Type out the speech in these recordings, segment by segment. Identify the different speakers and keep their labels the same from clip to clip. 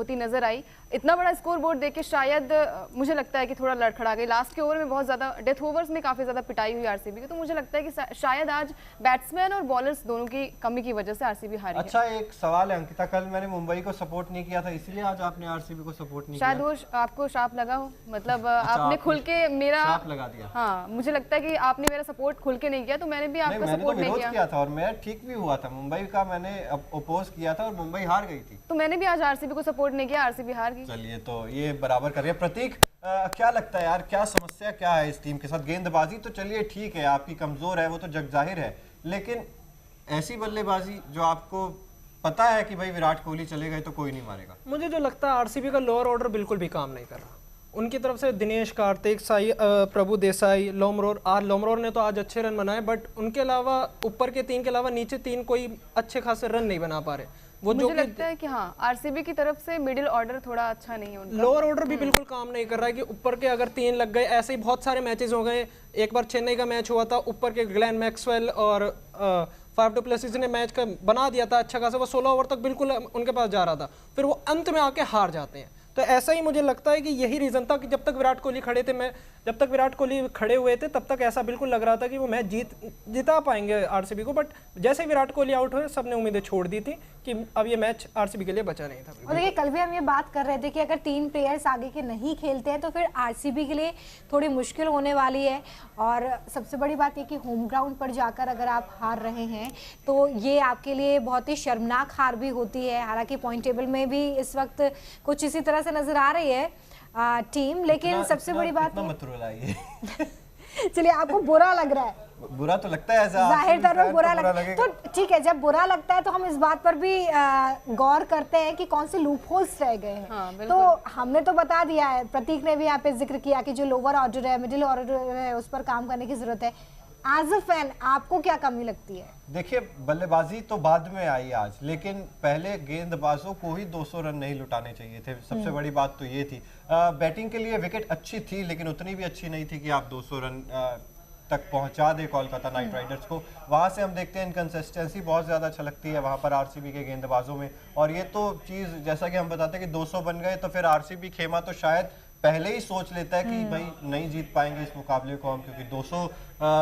Speaker 1: होती नजर आई। इतना बड़ा स्कोर बोर्ड देख के शायद मुझे लगता है कि थोड़ा लड़खड़ा गई। लास्ट के ओवर में बहुत ज़्यादा डेथ ओवर्स में काफ़ी ज़्यादा पिटाई हुई आरसीबी की, तो मुझे लगता है कि शायद आज बैट्समैन और बॉलर्स दोनों की कमी की वजह से आरसीबी हारी।
Speaker 2: अच्छा, एक सवाल है अंकिता, कल मैंने मुंबई को सपोर्ट नहीं किया था, इसलिए आज आपने आरसीबी को सपोर्ट नहीं
Speaker 1: शायद
Speaker 2: किया?
Speaker 1: वो आपको शार्प लगा हो, मतलब आपने खुल के मेरा
Speaker 2: शार्प लगा दिया।
Speaker 1: हाँ, मुझे लगता है कि आपने मेरा सपोर्ट खुल के नहीं किया, तो मैंने भी आपका सपोर्ट नहीं
Speaker 2: किया था और मैं ठीक भी हुआ था। मुंबई का मैंने अपोज किया था और मुंबई हार गई थी,
Speaker 1: तो मैंने भी आज आरसीबी को सपोर्ट नहीं किया, आरसीबी हार गई।
Speaker 2: चलिए, तो ये बराबर कर रही है। प्रतीक, क्या लगता है यार, क्या समस्या क्या है इस टीम के साथ? गेंदबाजी तो चलिए ठीक है, आपकी कमजोर है, वो तो जग जाहिर है, लेकिन ऐसी बल्लेबाजी जो आपको पता है कि भाई विराट कोहली चले गए तो कोई नहीं मारेगा।
Speaker 3: मुझे जो लगता है आरसीबी का लोअर ऑर्डर बिल्कुल भी काम नहीं कर रहा। उनकी तरफ से दिनेश कार्तिक, साई प्रभु देसाई, लोमरोर ने तो आज अच्छे रन बनाए, बट उनके अलावा ऊपर के 3 के अलावा नीचे 3 कोई अच्छे खासे रन नहीं बना पा रहे। वो
Speaker 1: मुझे लगता है कि हाँ, आरसीबी की तरफ से मिडिल ऑर्डर थोड़ा अच्छा नहीं है उनका।
Speaker 3: लोअर ऑर्डर भी बिल्कुल काम नहीं कर रहा है कि ऊपर के अगर 3 लग गए, ऐसे ही बहुत सारे मैचेस हो गए। एक बार चेन्नई का मैच हुआ था, ऊपर के ग्लेन मैक्सवेल और फाफ डु प्लेसिस ने मैच का बना दिया था अच्छा खासा, वो 16 ओवर तक बिल्कुल उनके पास जा रहा था, फिर वो अंत में आके हार जाते हैं। तो ऐसा ही मुझे लगता है कि यही रीज़न था कि जब तक विराट कोहली खड़े हुए थे तब तक ऐसा बिल्कुल लग रहा था कि वो मैच जिता पाएंगे आरसीबी को, बट जैसे विराट कोहली आउट हुए सबने उम्मीदें छोड़ दी थी कि अब ये मैच आरसीबी के लिए बचा नहीं था।
Speaker 4: और देखिए, कल भी हम ये बात कर रहे थे कि अगर 3 प्लेयर्स आगे के नहीं खेलते हैं तो फिर आरसीबी के लिए थोड़ी मुश्किल होने वाली है। और सबसे बड़ी बात ये कि होम ग्राउंड पर जाकर अगर आप हार रहे हैं तो ये आपके लिए बहुत ही शर्मनाक हार भी होती है। हालांकि पॉइंट टेबल में भी इस वक्त कुछ इसी तरह से नजर आ रही है टीम, लेकिन सबसे बड़ी बात
Speaker 2: मत रुलाइए।
Speaker 4: चलिए, आपको बुरा लग रहा है?
Speaker 2: बुरा तो लगता है,
Speaker 4: जाहिर तौर पर बुरा लगेगा। तो ठीक है, जब बुरा लगता है तो हम इस बात पर भी गौर करते हैं कि कौन से लूप होल्स रह गए हैं।
Speaker 1: हाँ,
Speaker 4: तो हमने तो बता दिया है, प्रतीक ने भी यहाँ पे जिक्र किया कि जो लोअर ऑर्डर है, मिडिल ऑर्डर है, उस पर काम करने की जरूरत है। एज अ फैन आपको क्या कमी लगती है?
Speaker 2: देखिए, बल्लेबाजी तो बाद में आई आज, लेकिन पहले गेंदबाजों को ही 200 रन नहीं लुटाने चाहिए थे। सबसे बड़ी बात तो ये थी। बैटिंग के लिए विकेट अच्छी थी, लेकिन उतनी भी अच्छी नहीं थी कि आप 200 रन तक पहुंचा दे कोलकाता नाइट राइडर्स को। वहां से हम देखते हैं इनकंसिस्टेंसी बहुत ज़्यादा छलकती है वहां पर आरसीबी के गेंदबाजों में। और ये तो चीज़, जैसा कि हम बताते हैं कि 200 बन गए तो फिर आरसीबी खेमा तो शायद पहले ही सोच लेता है कि भाई नहीं जीत पाएंगे इस मुकाबले को हम, क्योंकि 200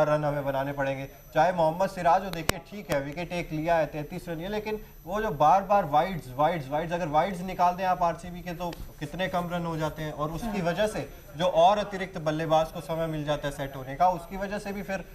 Speaker 2: रन हमें बनाने पड़ेंगे। चाहे मोहम्मद सिराज हो, देखिए ठीक है विकेट एक लिया है, 33 रन है, लेकिन वो जो बार बार वाइड्स अगर वाइड्स निकाल दें आप आरसीबी के तो कितने कम रन हो जाते हैं। और उसकी वजह से जो और अतिरिक्त बल्लेबाज को समय मिल जाता है सेट होने का, उसकी वजह से भी फिर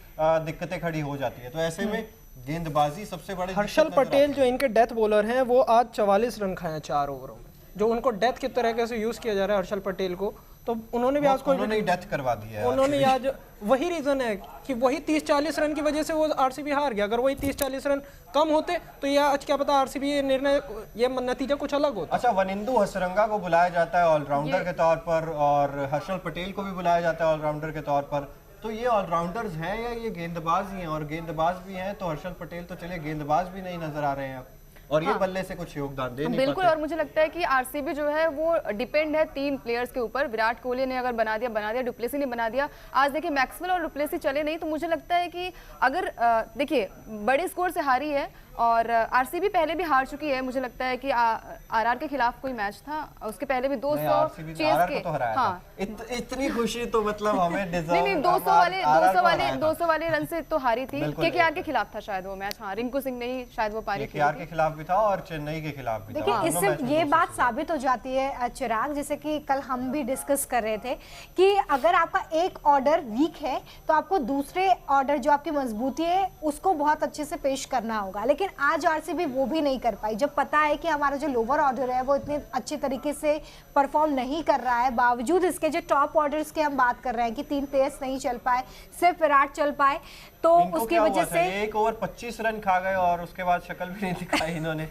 Speaker 2: दिक्कतें खड़ी हो जाती है। तो ऐसे में गेंदबाजी सबसे बड़े।
Speaker 3: हर्षल पटेल जो इनके डेथ बॉलर हैं, वो आज 44 रन खाए 4 ओवरों में, जो उनको डेथ की तरह से यूज किया जा रहा है हर्षल पटेल को। तो उन्होंने भी आज
Speaker 2: उन्होंने डेथ करवा दी है।
Speaker 3: उन्होंने आज वही रीजन है कि वही 30-40 रन की वजह से वो आरसीबी हार गया। अगर वही 30-40 रन कम होते तो ये आज क्या पता आरसीबी ये नतीजा कुछ अलग होता।
Speaker 2: अच्छा, वनिंदु हसरंगा को बुलाया जाता है ऑलराउंडर के तौर पर, और हर्षल पटेल को भी बुलाया जाता है ऑलराउंडर के तौर पर। तो ये ऑलराउंडर्स हैं या ये गेंदबाज ही हैं? और गेंदबाज भी हैं तो हर्षल पटेल तो चलिए गेंदबाज भी नहीं नजर आ रहे हैं अब, और ये बल्ले से कुछ योगदान दे नहीं
Speaker 1: बिल्कुल। और मुझे लगता है कि आरसीबी जो है वो डिपेंड है 3 प्लेयर्स के ऊपर। विराट कोहली ने अगर बना दिया, डुप्लेसी ने बना दिया। आज देखिए मैक्सवेल और डुप्लेसी चले नहीं, तो मुझे लगता है कि अगर देखिए बड़े स्कोर से हारी है और आरसीबी पहले भी हार चुकी है। मुझे लगता है कि आरआर के खिलाफ कोई मैच था, उसके पहले भी 200 चेस के।
Speaker 2: हाँ, इतनी खुशी तो मतलब हमें
Speaker 1: नहीं 200 वाले रन से तो हारी थी। केकेआर के खिलाफ था शायद वो मैच। हाँ, रिंकू सिंह ने ही शायद वो पारी
Speaker 2: केकेआर के खिलाफ भी था और चेन्नई के खिलाफ भी था।
Speaker 4: देखिए, इससे ये बात साबित हो जाती है चिराग, जैसे कि कल हम भी डिस्कस कर रहे थे कि अगर आपका एक ऑर्डर वीक है तो आपको दूसरे ऑर्डर जो आपकी मजबूती है उसको बहुत अच्छे से पेश करना होगा। लेकिन आज आरसीबी वो भी नहीं कर पाई। जब पता है कि हमारा जो लोअर ऑर्डर है वो इतने अच्छे तरीके से परफॉर्म नहीं कर रहा है, बावजूद इसके जो टॉप ऑर्डर्स के हम बात कर रहे हैं कि 3 प्लेयर्स नहीं चल पाए, सिर्फ विराट चल पाए, तो उसकी वजह से
Speaker 2: 1 ओवर 25 रन खा गए और उसके बाद शक्ल भी नहीं दिखाई इन्होंने।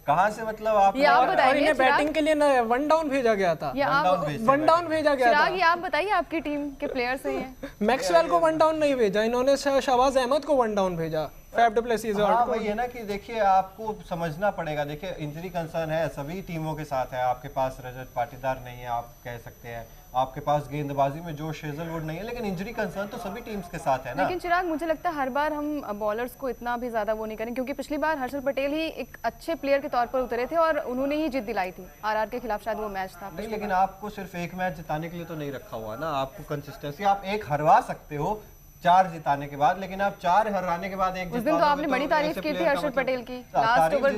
Speaker 2: कहाँ से मतलब आप
Speaker 3: इन्हें बैटिंग के लिए ना 1 डाउन भेजा गया था। 1 डाउन भेजा गया था।
Speaker 1: ये आप बताइए आपकी टीम के प्लेयर्स हैं ये।
Speaker 3: मैक्सवेल को 1 डाउन नहीं भेजा इन्होंने, शहबाज अहमद को 1 डाउन भेजा। फैफ डु प्लेसिस और
Speaker 2: हाँ वही है ना कि देखिए आपको समझना पड़ेगा, देखिए इंजरी कंसर्न है सभी टीमों के साथ है। आपके पास रजत पाटीदार नहीं है आप कह सकते हैं, आपके पास गेंदबाजी में जोश हेजलवुड नहीं है, लेकिन इंजरी कंसर्न तो सभी टीम्स के साथ है ना।
Speaker 1: लेकिन चिराग मुझे लगता है हर बार हम बॉलर्स को इतना भी ज्यादा वो नहीं करें, क्योंकि पिछली बार हर्षल पटेल ही एक अच्छे प्लेयर के तौर पर उतरे थे और उन्होंने ही जीत दिलाई थी। आरआर के खिलाफ शायद वो मैच था।
Speaker 2: नहीं लेकिन आपको सिर्फ एक मैच जिताने के लिए तो नहीं रखा हुआ ना, आपको कंसिस्टेंसी, आप एक हरवा सकते हो 4 जिताने के बाद, लेकिन आप 4 हराने के बाद एक
Speaker 1: उस दिन तो आपने बड़ी तारीफ की थी हर्षल पटेल की, लास्ट ओवर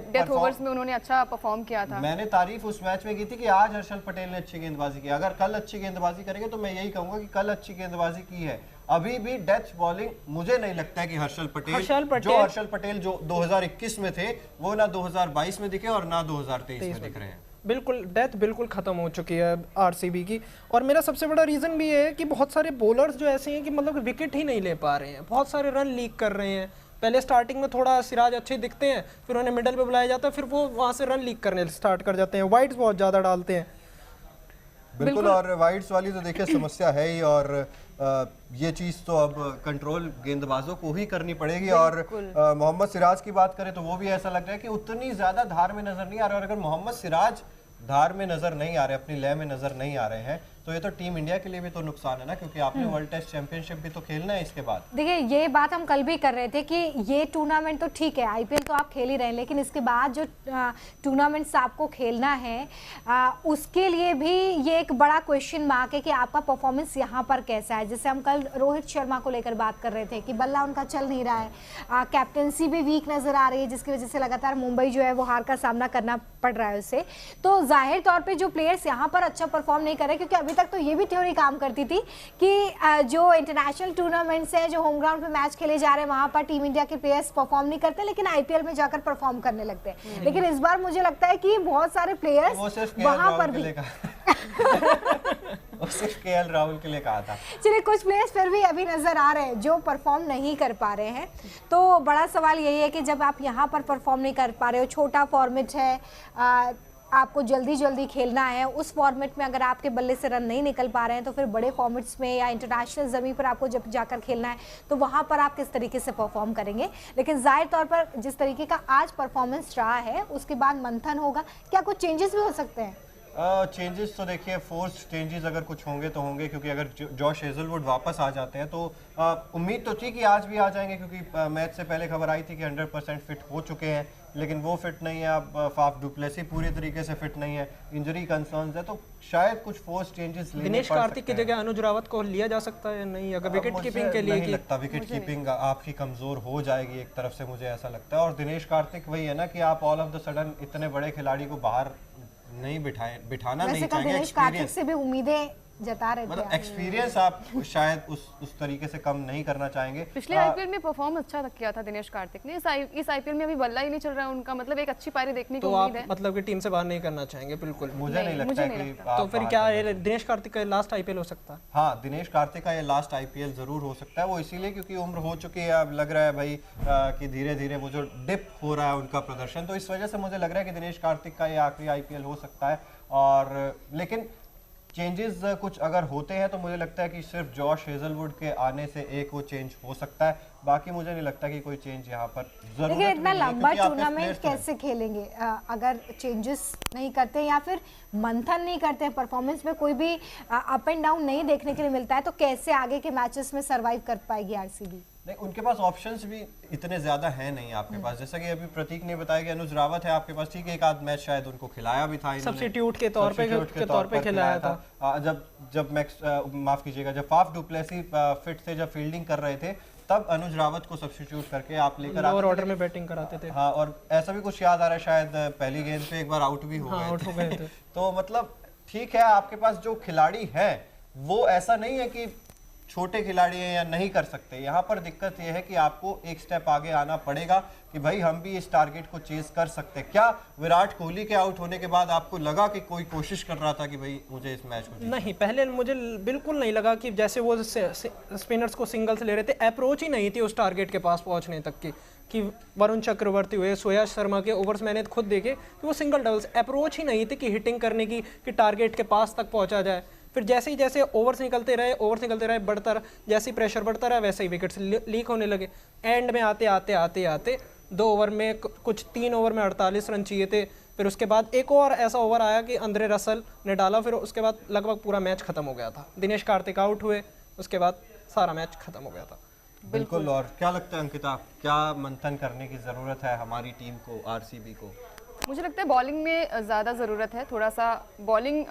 Speaker 1: डेथ ओवर्स में उन्होंने अच्छा परफॉर्म किया था।
Speaker 2: मैंने तारीफ उस मैच में की थी कि आज हर्षल पटेल ने अच्छी गेंदबाजी की, अगर कल अच्छी गेंदबाजी करेंगे तो मैं यही कहूंगा कि कल अच्छी गेंदबाजी की है। अभी भी डेथ बॉलिंग मुझे नहीं लगता है कि हर्षल पटेल जो 2021 में थे वो ना 2022 में दिखे और ना 2023 में दिख रहे हैं।
Speaker 3: बिल्कुल डेथ बिल्कुल खत्म हो चुकी है आरसीबी की। और मेरा सबसे बड़ा रीजन भी है कि बहुत सारे बॉलर्स जो ऐसे हैं कि मतलब विकेट ही नहीं ले पा रहे हैं, बहुत सारे रन लीक कर रहे हैं। पहले स्टार्टिंग में थोड़ा सिराज अच्छे दिखते हैं, फिर उन्हें मिडल पे बुलाया जाता है, फिर वो वहाँ से रन लीक करने स्टार्ट कर जाते हैं, वाइड्स बहुत ज़्यादा डालते हैं।
Speaker 2: बिल्कुल, और वाइड्स वाली तो देखिए समस्या है ही, और ये चीज़ तो अब कंट्रोल गेंदबाजों को ही करनी पड़ेगी। और मोहम्मद सिराज की बात करें तो वो भी ऐसा लग रहा है कि उतनी ज़्यादा धार में नज़र नहीं आ रहा, और अगर मोहम्मद सिराज धार में नज़र नहीं आ रहे, अपनी लय में नज़र नहीं आ रहे हैं, तो ये तो टीम इंडिया के लिए भी तो नुकसान है ना, क्योंकि आपने वर्ल्ड टेस्ट चैंपियनशिप भी तो खेलना है इसके बाद।
Speaker 4: देखिए ये बात हम कल भी कर रहे थे कि ये टूर्नामेंट तो ठीक है, आईपीएल तो आप खेल ही रहे हैं, लेकिन इसके बाद जो टूर्नामेंट्स आपको खेलना है उसके लिए भी ये एक बड़ा क्वेश्चन मार्क है कि आपका परफॉर्मेंस यहाँ पर कैसा है। जैसे हम कल रोहित शर्मा को लेकर बात कर रहे थे कि बल्ला उनका चल नहीं रहा है, कैप्टनसी भी वीक नज़र आ रही है, जिसकी वजह से लगातार मुंबई जो है वो हार का सामना करना पड़ रहा है उसे। तो जाहिर तौर पर जो प्लेयर्स यहाँ पर अच्छा परफॉर्म नहीं कर रहे, क्योंकि अभी तक तो ये भी थ्योरी काम करती थी कि जो इंटरनेशनल टूर्नामेंट्स हैं, जो होम ग्राउंड पे मैच खेले जा रहे हैं, वहां पर टीम इंडिया के प्लेयर्स परफॉर्म नहीं करते, लेकिन आईपीएल में जाकर परफॉर्म करने लगते हैं। लेकिन इस बार मुझे लगता है कि बहुत सारे प्लेयर्स वहां पर भी
Speaker 2: सिर्फ केएल राहुल के लिए कहा था।
Speaker 4: चलिए कुछ प्लेयर्स फिर भी अभी नजर आ रहे हैं जो परफॉर्म नहीं कर पा रहे हैं। तो बड़ा सवाल यही है कि जब आप यहाँ पर परफॉर्म नहीं कर पा रहे हो, छोटा फॉर्मेट है, आपको जल्दी खेलना है, उस फॉर्मेट में अगर आपके बल्ले से रन नहीं निकल पा रहे हैं, तो फिर बड़े फॉर्मेट्स में या इंटरनेशनल ज़मीन पर आपको जब जाकर खेलना है तो वहाँ पर आप किस तरीके से परफॉर्म करेंगे। लेकिन जाहिर तौर पर जिस तरीके का आज परफॉर्मेंस रहा है उसके बाद मंथन होगा, क्या कुछ चेंजेस भी हो सकते हैं?
Speaker 2: चेंजेस तो देखिए फोर्स चेंजेस अगर कुछ होंगे तो होंगे, क्योंकि अगर जॉश हेजलवुड वापस आ जाते हैं तो उम्मीद तो थी कि आज भी आ जाएंगे, क्योंकि मैच से पहले खबर आई थी कि 100% फिट हो चुके हैं, लेकिन वो फिट नहीं है। अब फाफ डु प्लेसी पूरी तरीके से फिट नहीं है, इंजरी कंसर्न्स है, तो शायद कुछ फोर्स चेंजेस लेने
Speaker 3: दिनेश कार्तिक की जगह अनुज रावत को लिया जा सकता है नहीं, अगर विकेट कीपिंग के लिए?
Speaker 2: नहीं लगता, विकेट कीपिंग आपकी कमजोर हो जाएगी एक तरफ से, मुझे ऐसा लगता है। और दिनेश कार्तिक वही है ना कि आप ऑल ऑफ द सडन इतने बड़े खिलाड़ी को बाहर नहीं बिठाना नहीं चाहेंगे।
Speaker 4: दिनेश कार्तिक से भी उम्मीदें जता रहे थे,
Speaker 2: मतलब एक्सपीरियंस आप शायद उस तरीके से कम नहीं करना चाहेंगे।
Speaker 1: पिछले आईपीएल में परफॉर्म अच्छा किया था दिनेश कार्तिक ने, इस आईपीएल में अभी बल्ला ही नहीं चल रहा है उनका, मतलब एक अच्छी पारी देखने की उम्मीद है।
Speaker 3: तो आप मतलब कि टीम से बाहर नहीं करना चाहेंगे? बिल्कुल
Speaker 2: मुझे नहीं लगता है कि
Speaker 3: तो फिर क्या दिनेश कार्तिक का लास्ट आईपीएल हो सकता है?
Speaker 2: हाँ, दिनेश कार्तिक का ये लास्ट आईपीएल जरूर हो सकता है, वो इसीलिए क्योंकि उम्र हो चुकी है, अब लग रहा है भाई कि धीरे धीरे वो जो डिप हो रहा है उनका प्रदर्शन, तो इस वजह से मुझे लग रहा है कि दिनेश कार्तिक का ये आखिरी आईपीएल हो सकता है। और लेकिन चेंजेस कुछ अगर होते हैं तो मुझे लगता है कि सिर्फ जॉश हेजलवुड के आने से एक वो चेंज हो सकता है, बाकी मुझे नहीं लगता कि कोई चेंज यहाँ पर जरूरत है।
Speaker 4: इतना लंबा टूर्नामेंट कैसे खेलेंगे अगर चेंजेस नहीं करते या फिर मंथन नहीं करते हैं, परफॉर्मेंस में कोई भी अप एंड डाउन नहीं देखने के लिए मिलता है, तो कैसे आगे के मैचेस में सरवाइव कर पाएगी आरसीबी?
Speaker 2: नहीं, उनके पास ऑप्शंस भी इतने ज्यादा हैं नहीं आपके पास, जैसा कि अभी प्रतीक ने बताया कि अनुज रावत है आपके पास, ठीक है, एक आध मैच शायद उनको खिलाया भी था,
Speaker 3: सब्स्टिट्यूट के तौर पे खिलाया था।
Speaker 2: जब माफ कीजिएगा, जब फाफ डु प्लेसी फिट थे, जब फील्डिंग कर रहे थे, तब अनुज रावत को सब्स्टिट्यूट करके आप लेकर
Speaker 3: लोअर ऑर्डर में बैटिंग कराते थे।
Speaker 2: हाँ, और ऐसा भी कुछ याद आ रहा है शायद पहली गेंद पे एक बार आउट भी हो गए थे। तो मतलब ठीक है, आपके पास जो खिलाड़ी है वो ऐसा नहीं है कि छोटे खिलाड़ी हैं या नहीं कर सकते, यहाँ पर दिक्कत यह है कि आपको एक स्टेप आगे आना पड़ेगा कि भाई हम भी इस टारगेट को चेस कर सकते हैं। क्या विराट कोहली के आउट होने के बाद आपको लगा कि कोई कोशिश कर रहा था कि भाई मुझे इस मैच को?
Speaker 3: नहीं, पहले मुझे बिल्कुल नहीं लगा कि जैसे वो स्पिनर्स को सिंगल्स ले रहे थे, अप्रोच ही नहीं थी उस टारगेट के पास पहुंचने तक की, कि वरुण चक्रवर्ती हुए, सुयश शर्मा के ओवर्स मैंने खुद देखे कि वो सिंगल डबल्स अप्रोच ही नहीं थी कि हिटिंग करने की, कि टारगेट के पास तक पहुंचा जाए। फिर जैसे ही जैसे ओवर्स निकलते रहे बढ़ता रहा, जैसे ही प्रेशर बढ़ता रहा वैसे ही विकेट्स लीक होने लगे। एंड में आते आते 2 ओवर में कुछ 3 ओवर में 48 रन चाहिए थे। फिर उसके बाद एक और ऐसा ओवर आया कि अंद्रे रसल ने डाला, फिर उसके बाद लगभग पूरा मैच खत्म हो गया था। दिनेश कार्तिक आउट हुए, उसके बाद सारा मैच खत्म हो गया था।
Speaker 2: बिल्कुल। और क्या लगता है अंकिता, क्या मंथन करने की जरूरत है हमारी टीम को, आरसीबी को?
Speaker 1: मुझे लगता है बॉलिंग में ज़्यादा ज़रूरत है, थोड़ा सा बॉलिंग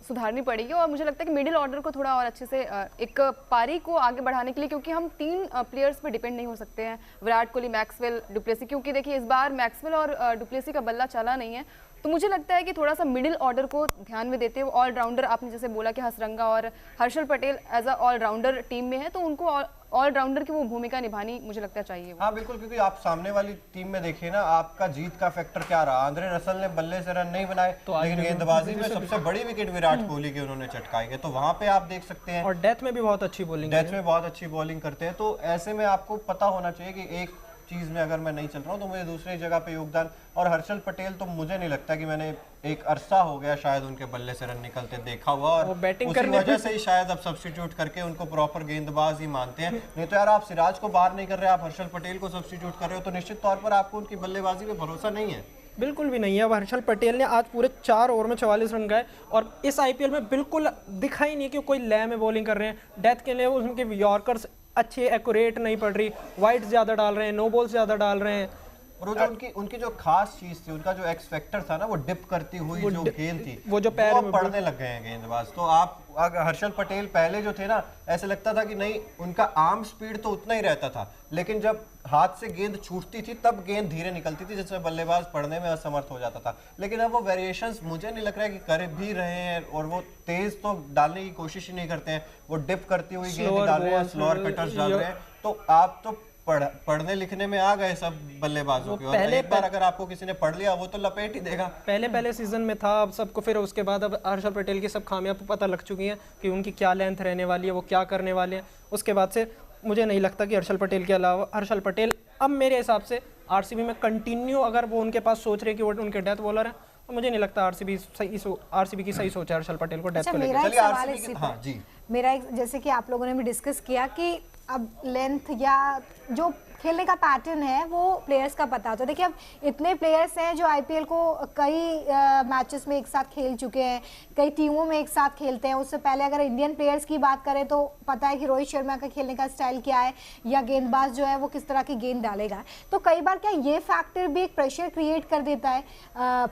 Speaker 1: सुधारनी पड़ेगी। और मुझे लगता है कि मिडिल ऑर्डर को थोड़ा और अच्छे से एक पारी को आगे बढ़ाने के लिए, क्योंकि हम 3 प्लेयर्स पे डिपेंड नहीं हो सकते हैं, विराट कोहली, मैक्सवेल, डुप्लेसी। क्योंकि देखिए इस बार मैक्सवेल और डुप्लेसी का बल्ला चला नहीं है, तो मुझे लगता है कि थोड़ा सा मिडिल ऑर्डर को ध्यान में देते हुए ऑलराउंडर, आपने जैसे बोला कि हसरंगा और Harshal Patel as a allrounder team में है, तो उनको ऑलराउंडर की वो भूमिका निभानी मुझे लगता है चाहिए।
Speaker 2: हाँ बिल्कुल, क्योंकि आप सामने वाली टीम में देखिए ना, आपका जीत का फैक्टर क्या रहा? आंद्रे रसल ने बल्ले से रन नहीं बनाए, लेकिन गेंदबाजी में सबसे बड़ी विकेट विराट कोहली की उन्होंने चटकाई है, तो वहां पे आप देख सकते हैं।
Speaker 3: और डेथ में भी बहुत अच्छी बॉलिंग
Speaker 2: करते हैं। तो ऐसे में आपको पता होना चाहिए कि एक चीज में अगर मैं नहीं चल रहा हूँ तो मुझे दूसरी जगह पे योगदान। और हर्षल पटेल तो मुझे नहीं लगता कि मैंने एक अरसा हो गया शायद उनके बल्ले से रन निकलते देखा हुआ, और उसी वजह से ही शायद अब सब्स्टिट्यूट करके उनको प्रॉपर गेंदबाज ही मानते हैं। नहीं तो यार आप सिराज को बाहर नहीं कर रहे, आप हर्षल पटेल को सब्स्टिट्यूट कर रहे हो, तो निश्चित तौर पर आपको उनकी बल्लेबाजी पे भरोसा नहीं है।
Speaker 3: बिल्कुल भी नहीं है। अब हर्षल पटेल ने आज पूरे 4 ओवर में 44 रन गए, और इस आईपीएल में बिल्कुल दिखा ही नहीं कि कोई लय में बॉलिंग कर रहे हैं। डेथ के लिए उनके यॉर्कर्स अच्छे एक्यूरेट नहीं पड़ रही, वाइड ज़्यादा डाल रहे हैं, नो बॉल्स ज़्यादा डाल रहे हैं।
Speaker 2: और जो उनकी जो खास चीज थी, उनका जो एक्स फैक्टर था ना, वो डिप करती हुई जो गेंद थी,
Speaker 3: वो जो पैर में
Speaker 2: पड़ने लग गए हैं गेंदबाज। तो आप हर्षल पटेल पहले जो थे ना, ऐसे लगता था कि नहीं, उनका आर्म स्पीड तो उतना ही रहता था, लेकिन जब हाथ से गेंद छूटती थी तब गेंद धीरे निकलती थी, जिससे बल्लेबाज पड़ने में असमर्थ हो जाता था। लेकिन अब वो वेरिएशंस मुझे नहीं लग रहा है कि कर भी रहे हैं, और वो तेज तो डालने की कोशिश ही नहीं करते हैं, वो डिप करती हुई गेंद डाल रहे हैं, स्लोअर कटर्स डाल रहे हैं। तो आप तो पढ़ने लिखने में आ गए सब बल्लेबाजों के, और एक बार अगर आपको किसी ने पढ़ लिया वो तो लपेट ही देगा।
Speaker 3: पहले सीजन में था, अब सबको फिर उसके बाद अब हर्षल पटेल की सब खामियां पता लग चुकी हैं कि उनकी क्या लेंथ रहने वाली है, वो क्या करने वाले हैं। उसके बाद से मुझे नहीं लगता कि हर्षल पटेल के अलावा हर्षल पटेल अब मेरे हिसाब से आरसीबी में कंटिन्यू, अगर वो उनके पास सोच रहे कि वो उनके डेथ बॉलर है, तो मुझे नहीं लगता आरसीबी की सही सोच है हर्षल पटेल को डेथ को लेकर।
Speaker 4: मेरा जैसे कि आप लोगों ने भी डिस्कस किया कि अब लेंथ या जो खेलने का पैटर्न है वो प्लेयर्स का पता होता है। देखिए अब इतने प्लेयर्स हैं जो आईपीएल को कई मैचेस में एक साथ खेल चुके हैं, कई टीमों में एक साथ खेलते हैं। उससे पहले अगर इंडियन प्लेयर्स की बात करें तो पता है कि रोहित शर्मा का खेलने का स्टाइल क्या है, या गेंदबाज जो है वो किस तरह की गेंद डालेगा। तो कई बार क्या ये फैक्टर भी एक प्रेशर क्रिएट कर देता है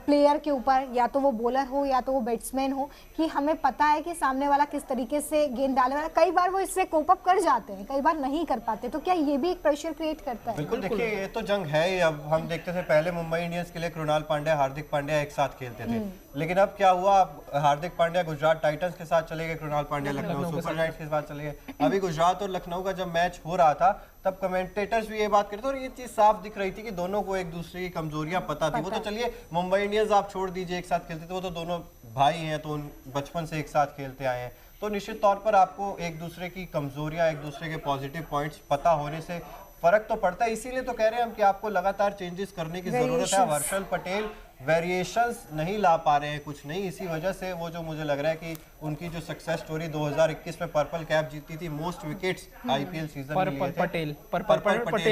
Speaker 4: प्लेयर के ऊपर, या तो वो बॉलर हो या तो वो बैट्समैन हो, कि हमें पता है कि सामने वाला किस तरीके से गेंद डालने वाला। कई बार वो इससे कोप अप कर जाते हैं, कई बार नहीं कर पाते। तो क्या ये भी एक प्रेशर क्रिएट करता है?
Speaker 2: बिल्कुल, देखिए ये तो जंग है ही। अब हम देखते थे पहले मुंबई इंडियंस के लिए कृणाल पांड्या, हार्दिक पांड्या एक साथ खेलते थे, लेकिन अब क्या हुआ, हार्दिक पांड्या गुजरात टाइटंस के साथ चले गए, कृणाल पांड्या लखनऊ सुपर जायंट्स के साथ चले गए। अभी गुजरात और लखनऊ का जब मैच हो रहा था तब कमेंटेटर्स भी ये बात करते थे, और ये चीज साफ दिख रही थी कि दोनों को एक दूसरे की कमजोरियां पता थी। वो तो चलिए मुंबई इंडियंस आप छोड़ दीजिए, एक साथ खेलते थे, वो तो दोनों भाई हैं, तो बचपन से एक साथ खेलते आए हैं। तो निश्चित तौर पर आपको एक दूसरे की कमजोरियां, एक दूसरे के पॉजिटिव पॉइंट्स पता होने से फर्क तो पड़ता है। इसीलिए तो कह रहे हैं हम कि आपको लगातार चेंजेस करने की जरूरत है। हर्षल पटेल वेरिएशंस नहीं ला पा रहे हैं, कुछ नहीं, इसी वजह से वो जो मुझे लग रहा है कि उनकी जो सक्सेस स्टोरी 2021 में पर्पल कैप जीती थी, मोस्ट विकेट्स आईपीएल सीजन में लिए थे,
Speaker 3: पटेल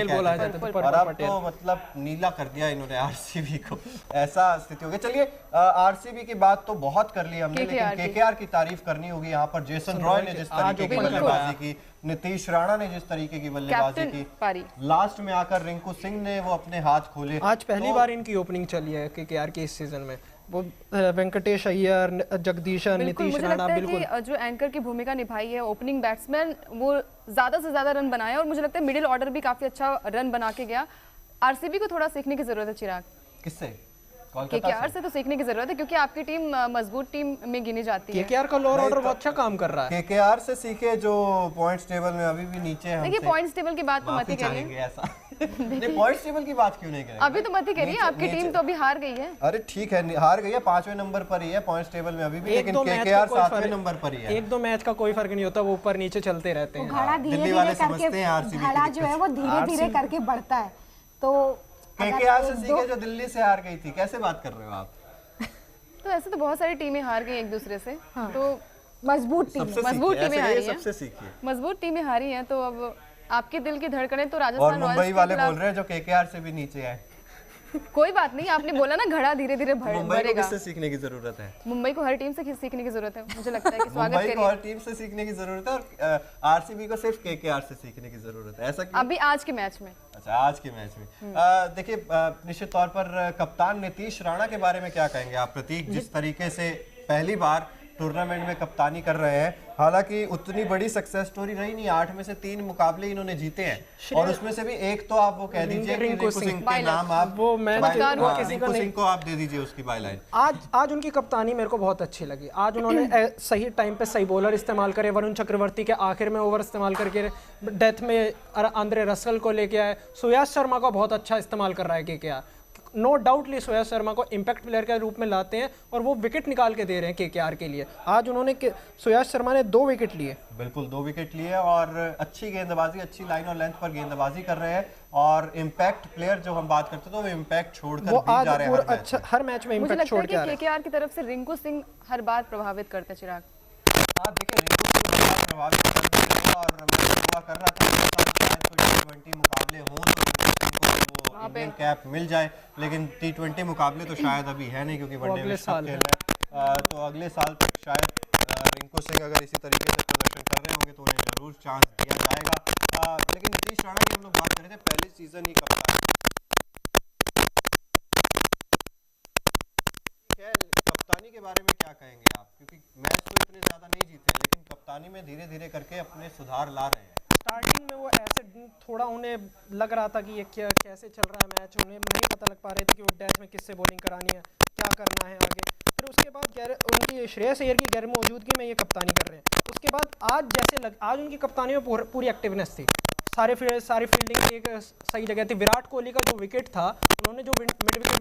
Speaker 3: बोला जाता है,
Speaker 2: और अब तो मतलब नीला कर दिया इन्होंने आरसीबी को, ऐसा स्थिति हो गई। चलिए आरसीबी की बात तो बहुत कर ली हमने, लेकिन केकेआर की तारीफ करनी होगी। यहाँ पर जेसन रॉय ने जिस तरीके की बल्लेबाजी की, नीतीश राणा ने जिस तरीके की बल्लेबाजी की, लास्ट में आकर रिंकू सिंह ने वो अपने हाथ खोले।
Speaker 3: आज पहली बार इनकी ओपनिंग चली है केकेआर की इस सीजन में। वो वेंकटेश अय्यर, जगदीशन, नीतीश राणा, बिल्कुल
Speaker 1: जो एंकर की भूमिका निभाई है, ओपनिंग बैट्समैन वो ज्यादा से ज्यादा रन बनाया, और मुझे लगता है मिडिल ऑर्डर भी काफी अच्छा रन बना के गया। आरसीबी को थोड़ा सीखने की जरूरत है चिराग।
Speaker 2: किससे?
Speaker 1: केकेआर से तो सीखने की जरूरत है, क्योंकि आपकी टीम मजबूत टीम में गिनी जाती है।
Speaker 3: केकेआर का लोअर ऑर्डर बहुत अच्छा काम कर रहा है।
Speaker 2: केकेआर से सीखे जो पॉइंट्स टेबल में अभी भी नीचे हैं।
Speaker 1: देखिए पॉइंट्स टेबल की बात तो मत ही करिए,
Speaker 2: ऐसा नहीं, पॉइंट्स टेबल की बात क्यों नहीं करेंगे?
Speaker 1: अभी तो मत ही करिए, आपकी टीम तो अभी हार गई है।
Speaker 2: अरे ठीक है, हार गई है, 5वें नंबर पर ही है पॉइंट्स टेबल में अभी भी, लेकिन केकेआर 7वें नंबर पर ही है।
Speaker 3: 1-2 मैच का कोई फर्क नहीं होता, वो ऊपर नीचे चलते रहते हैं।
Speaker 4: घड़ा धीरे-धीरे करके, घड़ा जो है वो धीरे-धीरे करके बढ़ता है। तो
Speaker 2: केकेआर से सीखे जो दिल्ली से हार गई थी, कैसे बात कर रहे हो आप?
Speaker 1: तो ऐसे तो बहुत सारी टीमें हार गई एक दूसरे से, तो
Speaker 4: मजबूत टीम
Speaker 2: सबसे
Speaker 1: मजबूत
Speaker 2: सीखिए,
Speaker 1: टीमें
Speaker 2: ऐसे
Speaker 1: हारी
Speaker 2: नहीं,
Speaker 1: हैं।
Speaker 2: सबसे सीखिए।
Speaker 1: मजबूत टीमें हारी हैं, तो अब आपके दिल की धड़कनें तो
Speaker 2: और
Speaker 1: राजस्थान
Speaker 2: मुंबई
Speaker 1: रॉयल्स के
Speaker 2: वाले
Speaker 1: खिलाफ-
Speaker 2: बोल रहे हैं जो केकेआर से भी नीचे है।
Speaker 1: कोई बात नहीं, आपने बोला ना घड़ा धीरे धीरे
Speaker 2: मुंबई को
Speaker 1: भरेगा।
Speaker 2: किससे सीखने की जरूरत है?
Speaker 1: मुंबई को हर टीम से सीखने की जरूरत है, मुझे लगता है कि स्वागत
Speaker 2: मुंबई को
Speaker 1: करिए
Speaker 2: हर टीम से सीखने की जरूरत है और आरसीबी को सिर्फ केकेआर से सीखने की जरूरत है। ऐसा क्यों?
Speaker 1: अभी आज के मैच में।
Speaker 2: अच्छा, आज के मैच में देखिए, निश्चित तौर पर कप्तान नीतीश राणा के बारे में क्या कहेंगे आप प्रतीक, जिस तरीके से पहली बार टूर्नामेंट में कप्तानी कर रहे हैं, हालांकि उतनी बड़ी सक्सेस स्टोरी रही नहीं, 8 में से 3 मुकाबले इन्होंने जीते हैं और उसमें से भी एक तो आप वो कह दीजिए कि रिंकू सिंह के नाम आप
Speaker 3: वो मैच
Speaker 2: रिंकू सिंह को आप दे दीजिए उसकी बायलाइन।
Speaker 3: आज उनकी कप्तानी मेरे को बहुत अच्छी लगी। आज उन्होंने सही टाइम पे सही बॉलर इस्तेमाल करे, वरुण चक्रवर्ती के आखिर में ओवर इस्तेमाल करके डेथ में आंद्रे रसल को लेके आए, सुयाश शर्मा का बहुत अच्छा इस्तेमाल कर रहा है KKR. No doubtly Suyash Sharma को इम्पैक्ट प्लेयर के रूप में लाते हैं और वो विकेट निकाल के दे रहे हैं केकेआर के लिए। आज उन्होंने सुयाश शर्मा ने 2 विकेट लिए,
Speaker 2: बिल्कुल 2 विकेट लिए और अच्छी गेंदबाजी, अच्छी लाइन और लेंथ पर गेंदबाजी कर रहे हैं और इम्पैक्ट प्लेयर जो हम बात करते थे वो इम्पैक्ट छोड़कर
Speaker 3: वो
Speaker 2: भी
Speaker 3: आज
Speaker 2: जा रहे हैं
Speaker 3: अच्छा हर मैच में
Speaker 1: मुझे
Speaker 3: इम्पैक्ट
Speaker 1: लगता
Speaker 3: छोड़
Speaker 1: है
Speaker 3: के आ
Speaker 1: कि
Speaker 3: रहे हैं।
Speaker 1: केकेआर की तरफ से रिंकू सिंह हर बार प्रभावित करते हैं। चिराग,
Speaker 2: हाँ देखिए, रिंकू सिंह बहुत प्रभावित करते हैं और मैं दुआ कर रहा था कि शायद कोई T20 मुकाबले हों तो रिंकू सिंह को वो इंडियन कैप मिल जाए, लेकिन T20 मुकाबले तो शायद अभी है नहीं क्योंकि वनडे विश्व कप खेल रहे हैं। तो अगले साल तक शायद रिंकू सिंह अगर इसी तरीके से प्रदर्शन कर रहे होंगे तो उन्हें जरूर चांस दिया जाएगा। लेकिन नीतीश राणा की हम लोग बात कर रहे थे, पहले सीजन ही कप्तान है, कप्तानी के बारे में क्या कहेंगे आप, क्योंकि मैच तो इतने ज्यादा नहीं जीते हैं लेकिन कप्तानी में धीरे धीरे करके अपने सुधार ला रहे हैं।
Speaker 3: स्टार्टिंग में वो ऐसे थोड़ा उन्हें लग रहा था कि ये कैसे चल रहा है मैच, उन्हें नहीं पता लग पा रहे थे कि वो डेथ में किससे बॉलिंग करानी है, क्या करना है आगे। फिर उसके बाद उनकी श्रेयस अय्यर की गैर मौजूदगी में ये कप्तानी कर रहे हैं। उसके बाद आज उनकी कप्तानी में पूरी एक्टिवनेस थी, सारी फील्डिंग की एक सही जगह थी। विराट कोहली का जो विकेट था, उन्होंने जो मिड विकेट